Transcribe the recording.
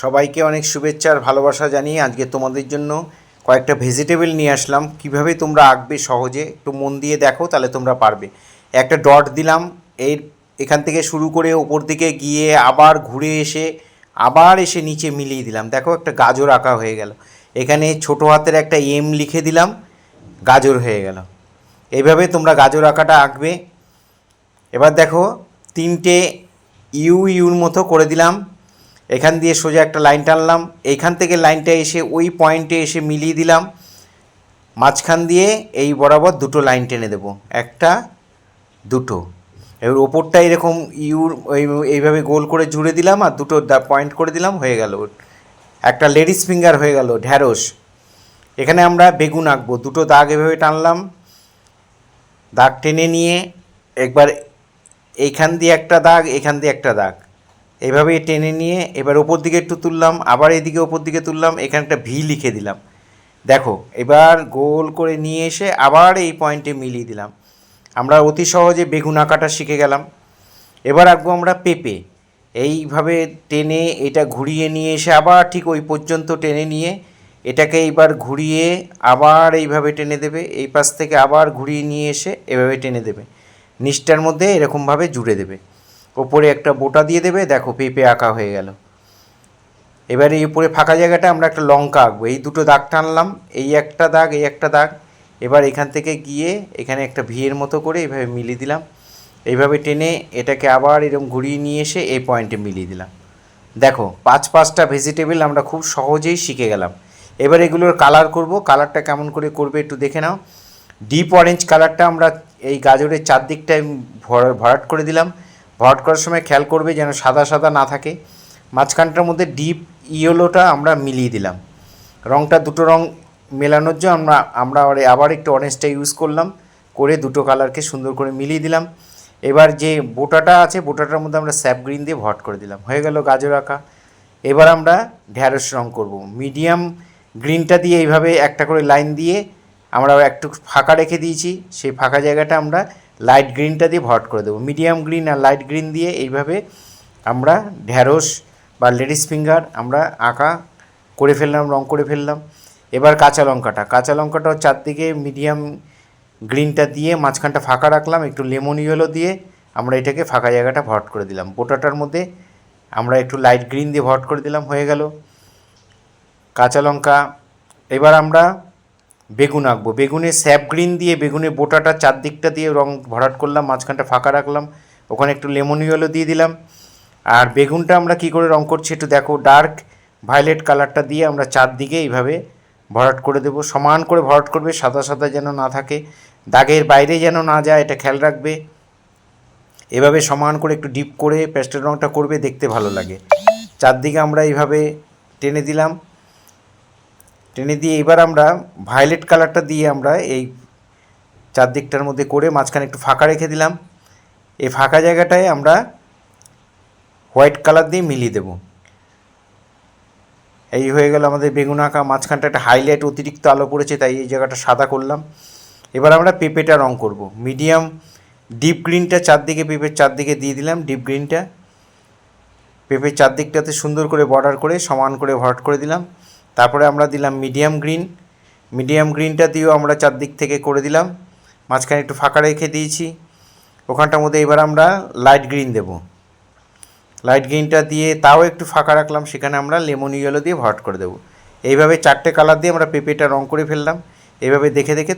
সবাইকে অনেক শুভেচ্ছা আর ভালোবাসা জানিয়ে আজকে তোমাদের জন্য কয়েকটা ভেজিটেবল নিয়ে আসলাম। কিভাবে তোমরা আঁকবে সহজে একটু মন দিয়ে দেখো, তাহলে তোমরা পারবে। একটা ডট দিলাম, এখান থেকে শুরু করে ওপর দিকে গিয়ে আবার ঘুরে এসে আবার এসে নিচে মিলিয়ে দিলাম। দেখো একটা গাজর আঁকা হয়ে গেল। এখানে ছোটো হাতের একটা এম লিখে দিলাম, গাজর হয়ে গেল। এইভাবে তোমরা গাজর আঁকাটা আঁকবে। এবার দেখো তিনটে ইউর মতো করে দিলাম। এখান দিয়ে সোজা একটা লাইন টানলাম, এইখান থেকে লাইনটা এসে ওই পয়েন্টে এসে মিলিয়ে দিলাম। মাঝখান দিয়ে এই বরাবর দুটো লাইন টেনে দেবো, একটা দুটো। এবার ওপরটা এরকম এইভাবে গোল করে জুড়ে দিলাম আর দুটো পয়েন্ট করে দিলাম, হয়ে গেল একটা লেডিস ফিঙ্গার হয়ে গেল, ঢ্যাঁড়স। এখানে আমরা বেগুন আঁকবো। দুটো দাগ এভাবে টানলাম, দাগ টেনে নিয়ে একবার এইখান দিয়ে একটা দাগ, এখান দিয়ে একটা দাগ, এইভাবে টেনে নিয়ে এবার ওপর দিকে একটু তুললাম, আবার এদিকে ওপর দিকে তুললাম, এখানে একটা ভি লিখে দিলাম। দেখো এবার গোল করে নিয়ে এসে আবার এই পয়েন্টে মিলিয়ে দিলাম। আমরা অতি সহজে বেগুন আঁকাটা শিখে গেলাম। এবার আঁকবো আমরা পেঁপে। এইভাবে টেনে এটা ঘুরিয়ে নিয়ে এসে আবার ঠিক ওই পর্যন্ত টেনে নিয়ে এটাকে এইবার ঘুরিয়ে আবার এইভাবে টেনে দেবে, এই পাশ থেকে আবার ঘুরিয়ে নিয়ে এসে এভাবে টেনে দেবে, নিচটার মধ্যে এরকমভাবে জুড়ে দেবে, ওপরে একটা বোটা দিয়ে দেবে। দেখো পেঁপে আঁকা হয়ে গেল। এবার এই উপরে ফাঁকা জায়গাটা আমরা একটা লঙ্কা আঁকবো। এই দুটো দাগ টানলাম, এই একটা দাগ, এই একটা দাগ। এবার এখান থেকে গিয়ে এখানে একটা ভিয়ের মতো করে এইভাবে মিলিয়ে দিলাম। এইভাবে টেনে এটাকে আবার এরকম ঘুরিয়ে নিয়ে এসে এই পয়েন্টে মিলিয়ে দিলাম। দেখো পাঁচটা ভেজিটেবল আমরা খুব সহজেই শিখে গেলাম। এবার এগুলোর কালার করব। কালারটা কেমন করে করবে একটু দেখে নাও। ডিপ অরেঞ্জ কালারটা আমরা এই গাজরের চারদিকটায় ভরাট করে দিলাম। ভরাট করার সময় খেয়াল করবে যেন সাদা সাদা না থাকে। মাঝখানটার মধ্যে ডিপ ইয়েলোটা আমরা মিলিয়ে দিলাম। রঙটা দুটো রঙ মেলানোর জন্য আমরা আবার একটু অরেঞ্জটা ইউজ করলাম, করে দুটো কালারকে সুন্দর করে মিলিয়ে দিলাম। এবার যে বোটাটা আছে, বোটাটার মধ্যে আমরা স্যাপ গ্রিন দিয়ে ভরাট করে দিলাম, হয়ে গেল গাজর আঁকা। এবার আমরা ঢ্যাঁড়স রঙ করব। মিডিয়াম গ্রিনটা দিয়ে এইভাবে একটা করে লাইন দিয়ে আমরা একটু ফাঁকা রেখে দিয়েছি, সেই ফাঁকা জায়গাটা আমরা লাইট গ্রিনটা দিয়ে ভরাট করে দেবো। মিডিয়াম গ্রিন আর লাইট গ্রিন দিয়ে এইভাবে আমরা ঢ্যাঁড়স বা লেডিস ফিঙ্গার আমরা আঁকা করে ফেললাম, রঙ করে ফেললাম। এবার কাঁচা লঙ্কাটাও চারদিকে মিডিয়াম গ্রিনটা দিয়ে মাঝখানটা ফাঁকা রাখলাম, একটু লেমন ইয়েলো দিয়ে আমরা এটাকে ফাঁকা জায়গাটা ভরাট করে দিলাম। বোটাটার মধ্যে আমরা একটু লাইট গ্রিন দিয়ে ভরাট করে দিলাম, হয়ে গেল কাঁচা লঙ্কা। এবার আমরা বেগুন আঁকবো। বেগুনের স্যাপ গ্রিন দিয়ে বেগুনের বোটাটা চারদিকটা দিয়ে রঙ ভরাট করলাম, মাঝখানটা ফাঁকা রাখলাম, ওখানে একটু লেমন ইয়েলো দিয়ে দিলাম। আর বেগুনটা আমরা কি করে রঙ করছি একটু দেখো। ডার্ক ভায়োলেট কালারটা দিয়ে আমরা চারদিকে এইভাবে ভরাট করে দেবো। সমান করে ভরাট করবে, সাদা সাদা যেন না থাকে, দাগের বাইরে যেন না যায়, এটা খেয়াল রাখবে। এভাবে সমান করে একটু ডিপ করে পেস্টেল রঙটা করবে, দেখতে ভালো লাগে। চারদিকে আমরা এইভাবে টেনে দিলাম, টেনে দিয়ে এবার আমরা ভায়োলেট কালারটা দিয়ে আমরা এই চারদিকটার মধ্যে করে মাঝখানে একটু ফাঁকা রেখে দিলাম। এই ফাঁকা জায়গাটায় আমরা হোয়াইট কালার দিয়ে মিলিয়ে দেবো। এই হয়ে গেল আমাদের বেগুন আঁকা। মাঝখানটা একটা হাইলাইট, অতিরিক্ত আলো পড়েছে তাই এই জায়গাটা সাদা করলাম। এবার আমরা পেঁপেটা রঙ করব। মিডিয়াম ডিপ গ্রিনটা চারদিকে, পেঁপের চারদিকে দিয়ে দিলাম ডিপ গ্রিনটা। পেঁপের চারদিকটাতে সুন্দর করে বর্ডার করে সমান করে ভরাট করে দিলাম। তারপরে আমরা দিলাম মিডিয়াম গ্রিনটা দিয়েও আমরা চারদিক থেকে করে দিলাম, মাঝখানে একটু ফাঁকা রেখে দিয়েছি। ওখানটার মধ্যে এবার আমরা লাইট গ্রিন দেব। লাইট গ্রিনটা দিয়ে তাও একটু ফাঁকা রাখলাম, সেখানে আমরা লেমন ইয়েলো দিয়ে ভরাট করে দেবো। এইভাবে চারটে কালার দিয়ে আমরা পেঁপেটা রঙ করে ফেললাম। এইভাবে দেখে দেখে